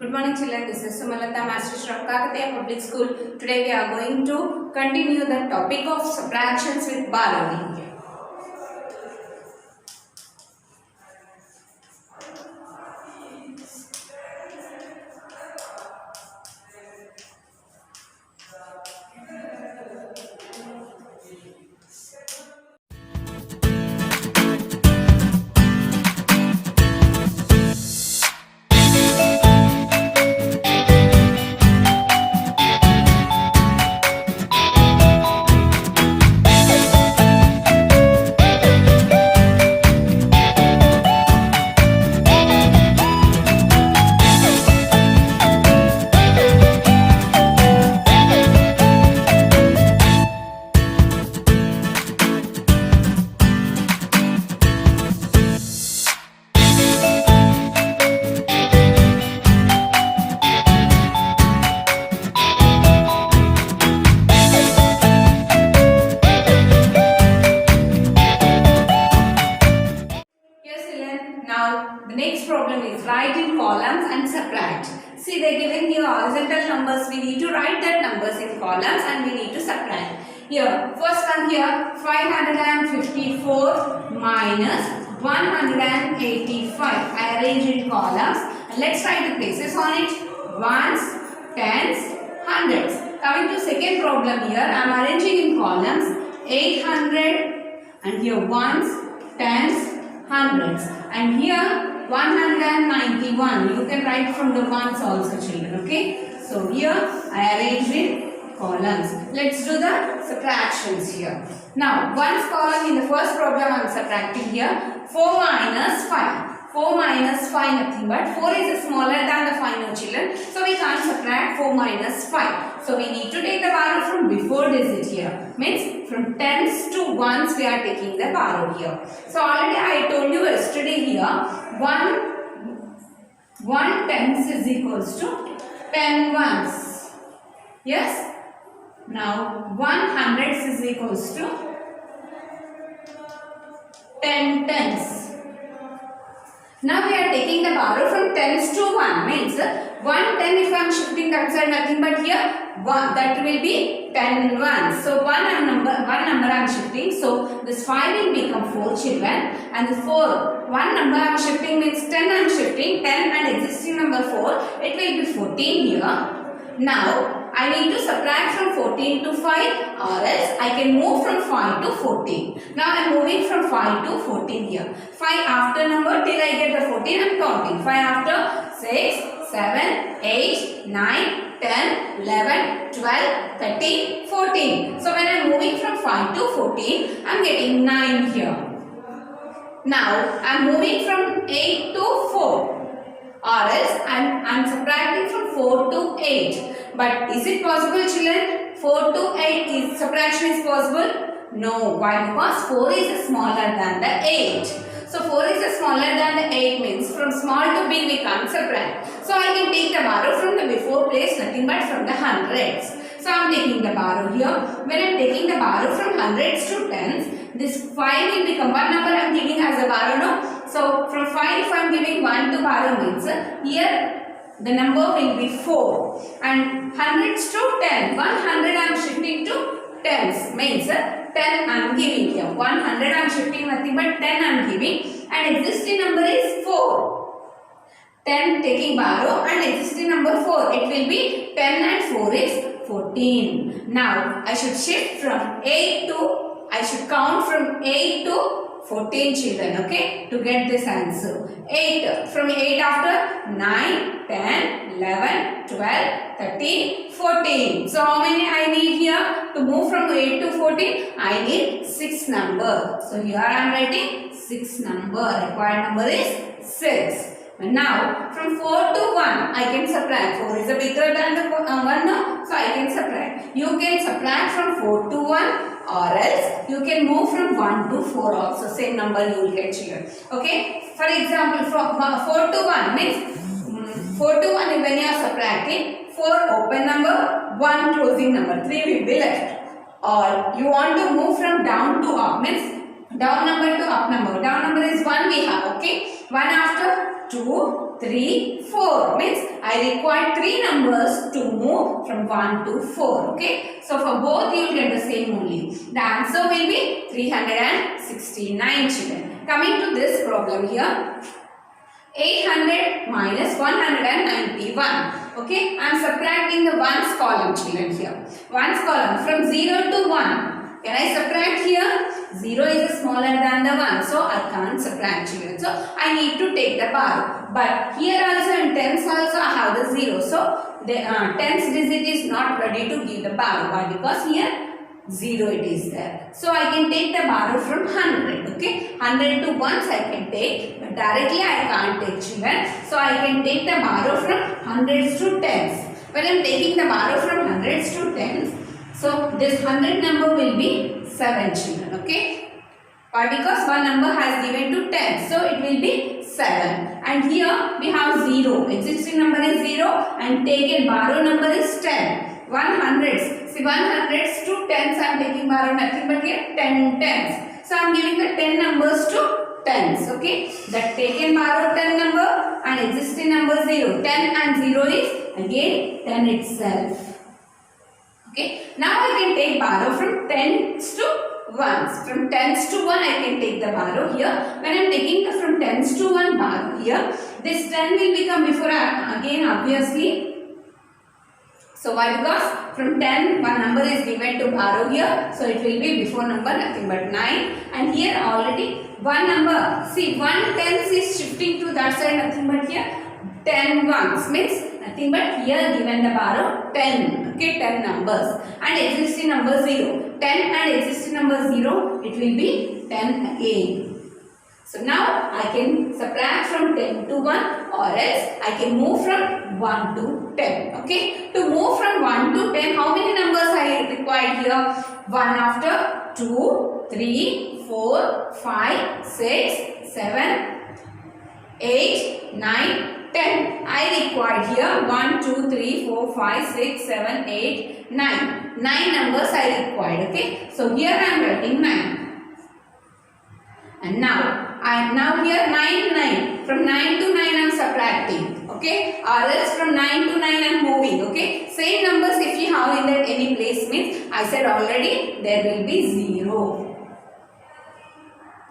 Good morning children, this is Sumalata, Master of Kakatiya Public School. Today we are going to continue the topic of subtractions with borrowing. Now the next problem is write in columns and subtract. See, they given here horizontal numbers. We need to write that numbers in columns and we need to subtract. Here, first one here, 554 minus 185. I arrange in columns and let's write the places on it. Ones, tens, hundreds. Coming to second problem here, I am arranging in columns 800 and here ones, tens, hundreds, and here 191. You can write from the ones also, children. Okay, so here I arrange in columns. Let's do the subtractions here. Now ones column, in the first problem I am subtracting here 4 minus 5. 4 minus 5 nothing but 4 is smaller than the 5 now, children, so we can't subtract 4 minus 5. So we need to take the borrow from before digit here. Means from tens to ones we are taking the borrow here. So already I told you yesterday here 1 tens is equals to 10 ones. Yes. Now 1 hundreds is equals to 10 tens. Now we are taking the borrow from tens to 1, means 1 10 if I am shifting that side nothing but here 1, that will be 10 ones. So one number I am shifting, so this 5 will become 4, children, and the 4 one number I am shifting means 10 I am shifting, 10 and existing number 4, it will be 14 here. Now I need to subtract from 14 to 5 or else I can move from 5 to 14. Now I am moving from 5 to 14 here. 5 after number till I get the 14 I am counting. 5 after 6, 7, 8, 9, 10, 11, 12, 13, 14. So when I am moving from 5 to 14 I am getting 9 here. Now I am moving from 8 to 4. Or else I am subtracting from 4 to 8. But is it possible, children? 4 to 8 subtraction is possible? No. Why? Because 4 is smaller than the 8. So 4 is smaller than the 8 means from small to big we can't subtract. So I can take the borrow from the before place, nothing but from the hundreds. So I am taking the borrow here. When I am taking the borrow from hundreds to tens, this 5 will become one number I am giving as a borrow, no? So from 5 if I am giving 1 to borrow means here the number will be 4, and hundreds to 10, 100 I am shifting to tens means 10 I am giving here, 100 I am shifting nothing but 10 I am giving, and existing number is 4. 10 taking borrow and existing number 4, it will be 10 and 4 is 14. Now I should shift from 8 to, I should count from 8 to 14, children, okay, to get this answer. 8, from 8 after 9, 10, 11, 12, 13, 14. So how many I need here? To move from 8 to 14, I need 6 number. So here I am writing 6 number. Required number is 6. Now from 4 to 1 I can subtract. 4 is bigger than the 1 now, so I can subtract. You can subtract from 4 to 1 or else you can move from 1 to 4 also. Same number you will get here. Okay. For example, from 4 to 1 means 4 to 1 when you are subtracting, 4 open number, 1 closing number, 3 will be left. Or you want to move from down to up means down number to up number. Down number is 1 we have, okay. 1 after 2, 3, 4 means I I require 3 numbers to move from 1 to 4. Okay. So for both you will get the same only. The answer will be 369 children. Coming to this problem here. 800 minus 191. Okay. I am subtracting the ones column children here. Ones column from 0 to 1. Can I subtract here? 0 is smaller than the 1. So I can't subtract children. So I need to take the bar. But here also in tens also I have the 0. So the tens digit is not ready to give the bar. Why? Because here 0 it is there. So I can take the borrow from 100. Okay. 100 to 1s I can take. But directly I can't take children. So I can take the borrow from hundreds to tens. When I am taking the borrow from hundreds to tens, so this 100 number will be 7 children. Okay. Why? Because one number has given to 10. So it will be 7. And here we have 0. Existing number is 0 and taken borrow number is 10. 100s. See 100s to 10s I am taking borrow nothing but here 10 tens. So I am giving the 10 numbers to tens. Okay. That taken borrow 10 number and existing number 0. 10 and 0 is again 10 itself. Okay. Now I can take borrow from tens to ones. From tens to 1 I can take the borrow here. When I am taking from tens to 1 borrow here, this 10 will become before again obviously. So why? Because from 10 one number is given to borrow here. So it will be before number nothing but 9. And here already one number. See 1 tens is shifting to that side nothing but here 10 ones means nothing but here given the borrow 10. Okay, 10 numbers and existing number 0. 10 and existing number 0, it will be 10 again. So now I can subtract from 10 to 1 or else I can move from 1 to 10. Okay, to move from 1 to 10, how many numbers I require here? 1 after 2, 3, 4, 5, 6, 7, 8, 9, 10. I required here 1, 2, 3, 4, 5, 6, 7, 8, 9. 9 numbers I required. Okay. So here I am writing 9. And now here 9, 9. From 9 to 9 I am subtracting. Okay. Or else from 9 to 9 I am moving. Okay. Same numbers if you have in that any place means I said already there will be 0.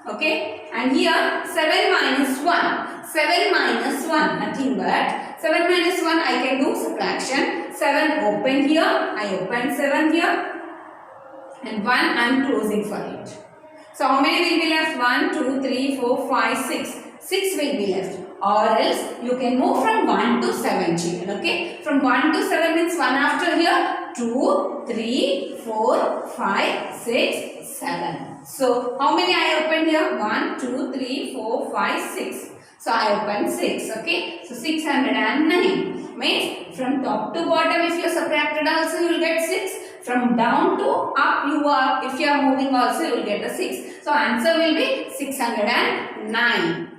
Okay. And here 7 minus 1. 7 minus 1 nothing but 7 minus 1 I can do subtraction. 7 open here. I open 7 here. And 1 I am closing for it. So how many will be left? 1, 2, 3, 4, 5, 6. 6 will be left. Or else you can move from 1 to 7 children. Okay. From 1 to 7 means 1 after here. 2, 3, 4, 5, 6, 7. So how many I opened here? 1, 2, 3, 4, 5, 6. So I opened 6. Okay. So 609. Means from top to bottom if you subtracted also you will get 6. From down to up if you are moving also you will get a 6. So answer will be 609.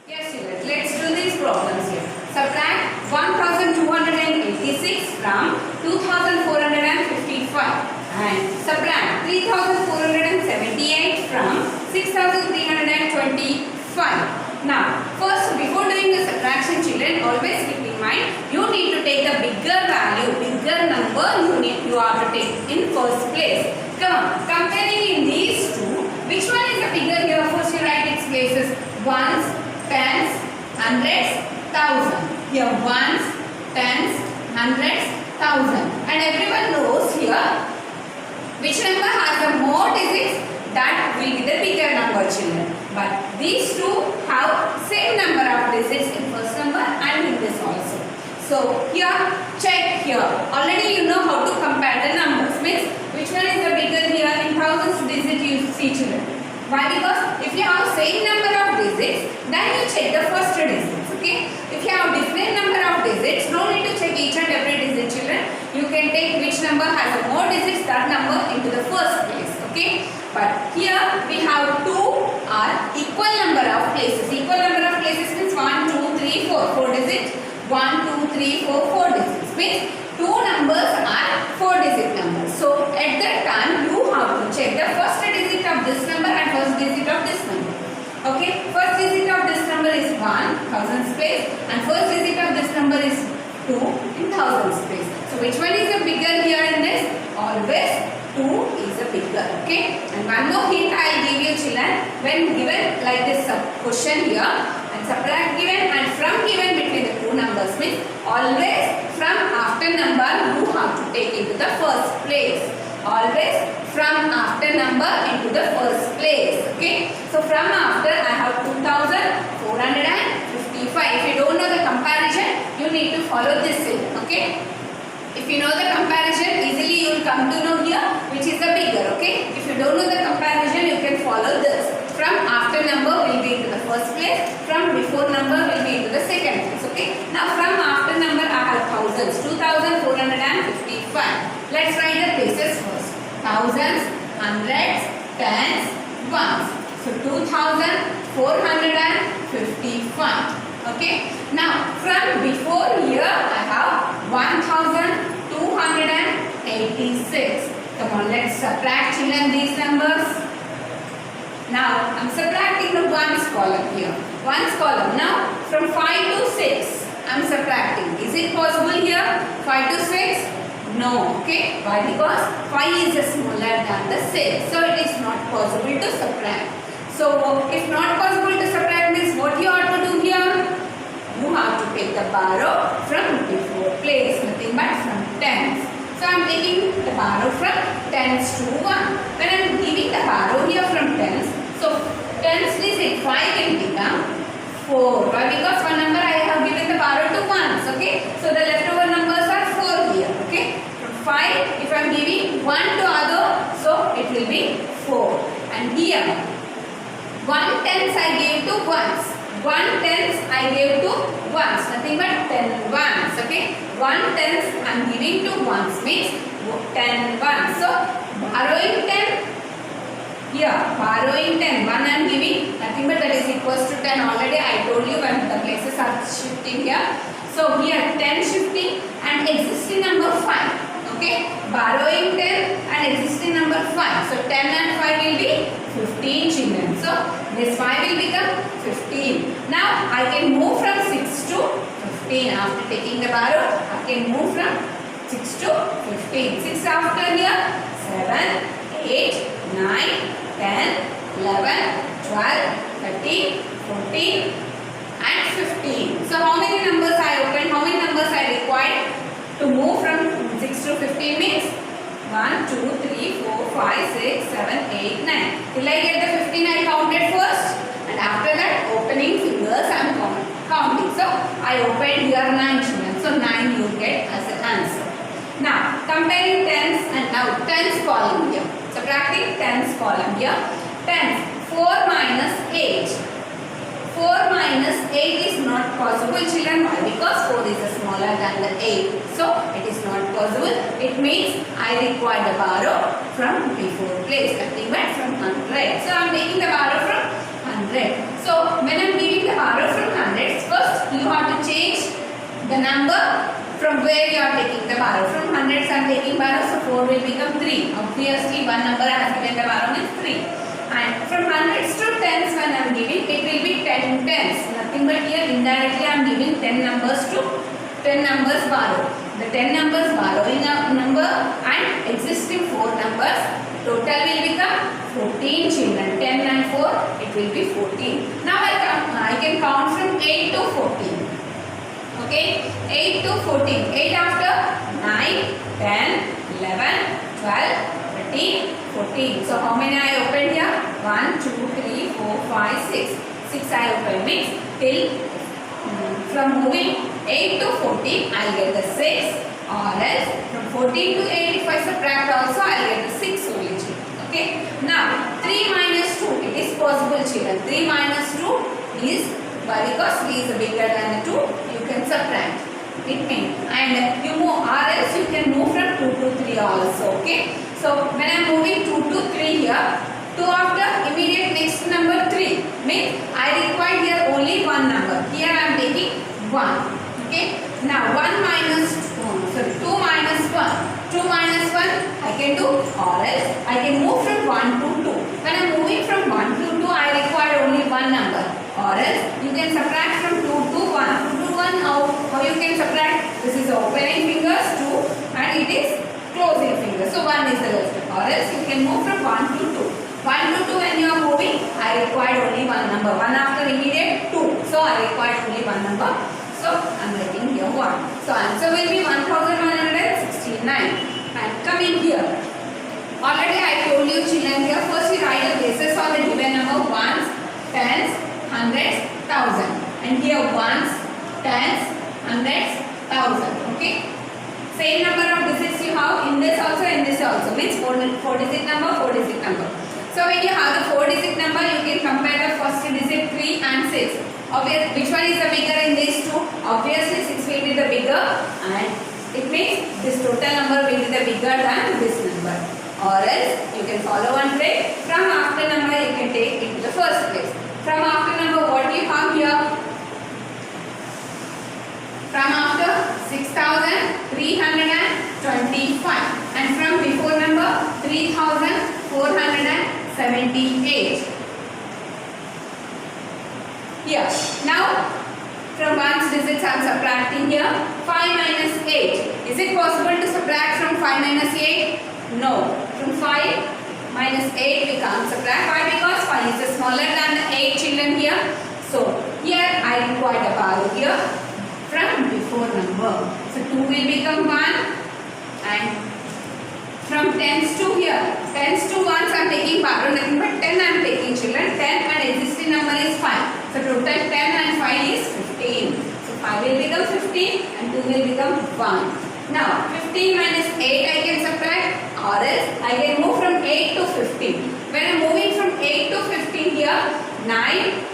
Yes children, let's do these problems here. Subtract 1286 from 2455 and subtract 3478 from 6325. Now, first before doing the subtraction children, always keep in mind you need to take the bigger value, bigger number you have to take in first place. Come on, comparing in these two, which one is the bigger here? First you write its places, ones, tens, hundreds, thousand. Here ones, tens, hundreds, thousand. And everyone knows here which number has the more digits, that will be the bigger number children. But these two have same number of digits in first number and in this also. So here check here. Already you know how to compare the numbers. Means which one is the bigger here in thousands digit you see children. Why? Because if you have same number of digits, then you check the first digits. Okay. If you have different number of digits, no need to check each and every digit children. You can take which number has more digits, that number into the first place. Okay. But here we have two are equal number of places. Equal number of places means 1, 2, 3, 4. 4 digits. 1, 2, 3, 4, 4 digits. Means two numbers are 4 digit numbers. So at that time you have to check the first digit of this number and first digit of this number. Okay. First digit of this number is 1, thousands place, and first digit of this number is ones place. So which one is the bigger here in this? Always 2 is the bigger. Okay. And one more hint I will give you children. When given like this question here and subtract given and from given between the two numbers means always from after number you have to take into the first place. Always from after number into the first place. Okay. So from after I have 2455. If you don't know the comparison, you need to follow this thing. Okay. If you know the comparison, easily you will come to know here which is the bigger. Okay. If you don't know the comparison, you can follow this. From after number will be into the first place. From before number will be into the second place. Okay. Now from after number I have thousands. 2455. Let's write the places first. Thousands, hundreds, tens, ones. So 2455. Okay. Now from before here I have 1286. Come on, let's subtract children these numbers. Now I'm subtracting the ones column here. Ones column. Now from 5 to 6 I'm subtracting. Is it possible here? 5 to 6? No. Okay. Why? Because 5 is smaller than the 6. So it is not possible to subtract. So if not possible to subtract means what you have to do here? You have to take the borrow from before place. Nothing but from tens. So I am taking the borrow from tens to 1. When I am giving the borrow here from tens, so tens is it 5 will become 4. Why? Because one number I have given the borrow to ones. Okay. So the leftover numbers are 4 here. Okay. From 5, if I am giving 1 to other, so it will be 4. And here 1 tens I gave to ones. 1 tens I gave to ones. Nothing but 10 ones. Okay. 1 tens I am giving to ones means 10 ones. So borrowing 10. Here borrowing 10. 1 I am giving. Nothing but that is equals to 10. Already I told you when the places are shifting here. So here 10 shifting and existing number 5. Okay. Borrowing 10 and existing number 5. So 10 and 5 will be 15 children. So this 5 will become 15. Now I can move from 6 to 15. After taking the borrow, I can move from 6 to 15. 6 after here 7, 8, 9, 10, 11, 12, 13, 14 and 15. So how many numbers I opened? How many numbers I required to move from 6 to 15 means 1, 2, 3, 4, 5, 6, 7, 8, 9. Till I get the 15 I counted first. And after that opening fingers I am counting. So I opened here 9 children. So 9 you get as an answer. Now comparing tens and now tens column here. Subtracting tens column here. Tens 4 minus 8. 4 minus 8 is not possible children. Why? Because 4 is smaller than the 8. So it is not possible. It means I require the borrow from before place. Nothing but from 100. So I am taking the borrow from 100. So when I am giving the borrow from 100, first you have to change the number from where you are taking the borrow. From 100s I am taking borrow, so 4 will become 3. Obviously one number I have given the borrow is 3. And from 100s to 10s when I am giving, it will be 10 tens. Nothing but here indirectly I am giving 10 numbers to 10 numbers borrow. The 10 numbers borrowing a number and existing 4 numbers, total will become 14 children. 10 and 4, it will be 14. Now I can count from 8 to 14. Okay, 8 to 14. 8 after 9, 10, 11, 12, 13, 14. So how many I opened here? 1, 2, 3, 4, 5, 6. 6 I opened means till from moving 8 to 14 I will get the 6, or else from 14 to 8 if I subtract also I will get the 6 only children. Okay. Now 3 minus 2, it is possible children. 3 minus 2 is, why? Because 3 is bigger than the 2, you can subtract. It means, and you move, or else you can move from 2 to 3 also. Okay. So when I am moving 2 to 3 here, 2 after immediate next number 3 means I require here only one number. Here I am taking 1. Okay. Now 1 minus 2 minus 1. 2 minus 1 I can do, or else I can move from 1 to 2. When I am moving from 1 to 2 I require only one number, or else you can subtract from 2 to 1. 2 to 1 how you can subtract? This is opening fingers 2 and it is closing fingers. So 1 is the left. Or else you can move from 1 to 2. 1 to 2 when you are moving, I required only one number. 1 after immediate 2. So I required only one number. So I am writing here 1. So answer will be 1169. And coming here. Already I told you children here. First you write the basis of the given number ones, tens, hundreds, thousand. And here ones, tens, hundreds, thousand. Okay. Same number of digits you have in this also, means 4 digit number, 4 digit number. So when you have the 4 digit number, you can compare the first digit 3 and 6. Which one is the bigger in these two? Obviously 6 will be the bigger, and it means this total number will be the bigger than this number. Or else you can follow one trick. From after number you can take into the first place. From after number what do you have here? From after 6325, and from before number 3478. Here. Now from ones digits I am subtracting here. 5 minus 8. Is it possible to subtract from 5 minus 8? No. From 5 minus 8 we can't subtract. Why? Because 5 is smaller than the 8 children here. So here I require the value here from before number. So 2 will become 1, and from tens to here. Tens to ones I am taking borrow nothing but 10 I am taking children. 10 and existing number is 5. So total 10 and 5 is 15. So 5 will become 15 and 2 will become 1. Now 15 minus 8 I can subtract, or else I can move from 8 to 15. When I am moving from 8 to 15 here, 9,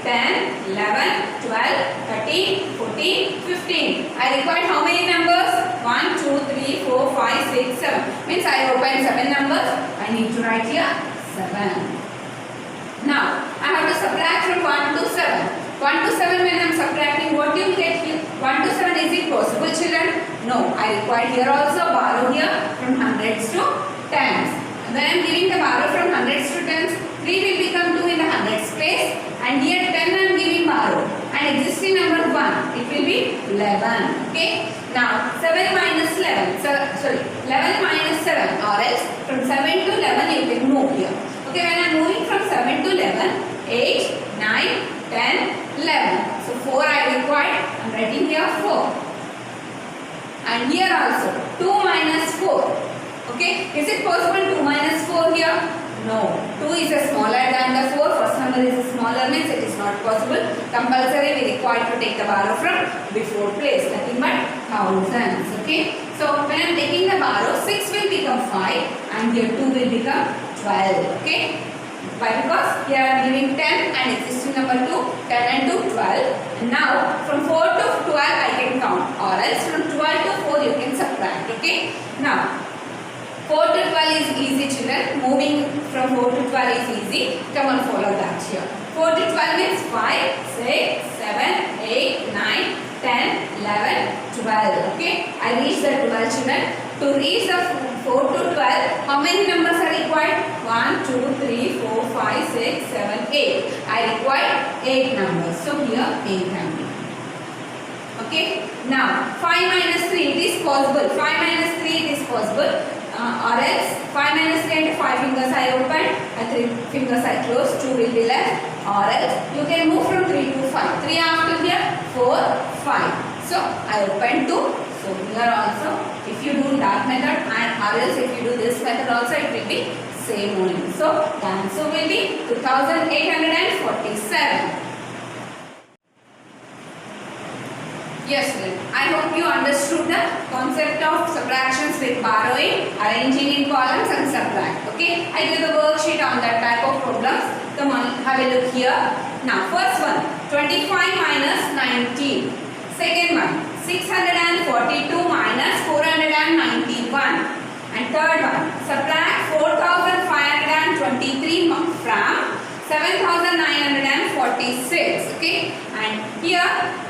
10, 11, 12, 13, 14, 15. I require how many numbers? 1, 2, 3, 4, 5, 6, 7. Means I open 7 numbers. I need to write here 7. Now I have to subtract from 1 to 7. 1 to 7 when I am subtracting, what do you get here? 1 to 7, is it possible children? No. I require here also borrow here from hundreds to tens. When I am giving the borrow from hundreds to tens, 3 will become 2 in the hundreds place, and here 10 I am giving borrow, and existing number 1, it will be 11. Okay. Now 7 minus 11, 11 minus 7, or else from 7 to 11 you can move here. Okay, when I am moving from 7 to 11, 8, 9, 10, 11. So 4 I required, I am writing here 4. And here also 2 minus 4. Okay, is it possible 2 minus 4 here? No. 2 is smaller than the 4. First number is smaller, means it is not possible. Compulsory we require to take the borrow from before place. Nothing but thousands. Okay. So when I am taking the borrow, 6 will become 5 and here 2 will become 12. Okay. Why? Because here I am giving 10 and existing number 2. 10 and 2, 12. And now from 4 to 12 I can count. Or else from 12 to 4 you can subtract. Okay. Now 4 to 12 is easy children. Moving from 4 to 12 is easy. Come on, follow that here. 4 to 12 means 5, 6, 7, 8, 9, 10, 11, 12. Okay. I reach the 12 children. To reach the 4 to 12, how many numbers are required? 1, 2, 3, 4, 5, 6, 7, 8. I require 8 numbers. So here 8 numbers. Okay. Now 5 minus 3 it is possible. 5 minus 3 it is possible. Or else 5 minus 3 and 5 fingers I open and 3 fingers I close, 2 will be left. Or else you can move from 3 to 5. 3 after here, 4, 5. So I open 2. So here also if you do that method and or else if you do this method also it will be same only. So the answer will be 2847. Yes, I hope you understood the concept of subtractions with borrowing, arranging in columns and subtract. Okay, I give the worksheet on that type of problems. Come on, have a look here. Now, first one, 25 minus 19. Second one, 642 minus 491. And third one, subtract 4523 from 7946. Okay, and here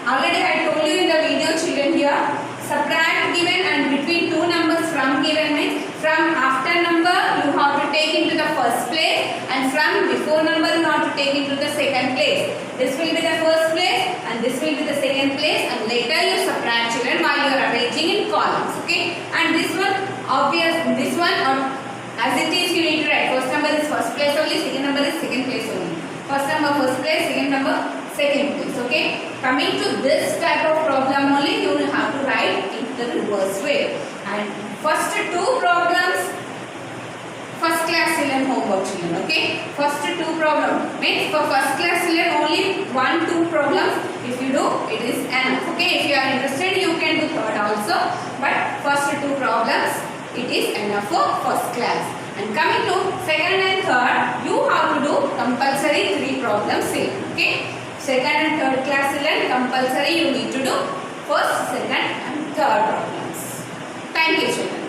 already I told you in the video children here, subtract given and between two numbers from given means from after number you have to take into the first place and from before number you have to take into the second place. This will be the first place and this will be the second place, and later you subtract children while you are arranging in As it is, you need to write first number is first place only, second number is second place only. First number first place, second number second place. Okay. Coming to this type of problem only, you will have to write in the reverse way. And first two problems, first class children homework children. Okay. First two problems means for first class children only 1-2 problems. If you do, it is enough. Okay. If you are interested, you can do third also. But first two problems, it is enough for first class. And coming to second and third, you have to do compulsory 3 problems same. Okay. Second and third class children compulsory you need to do first, second and third problems. Thank you children.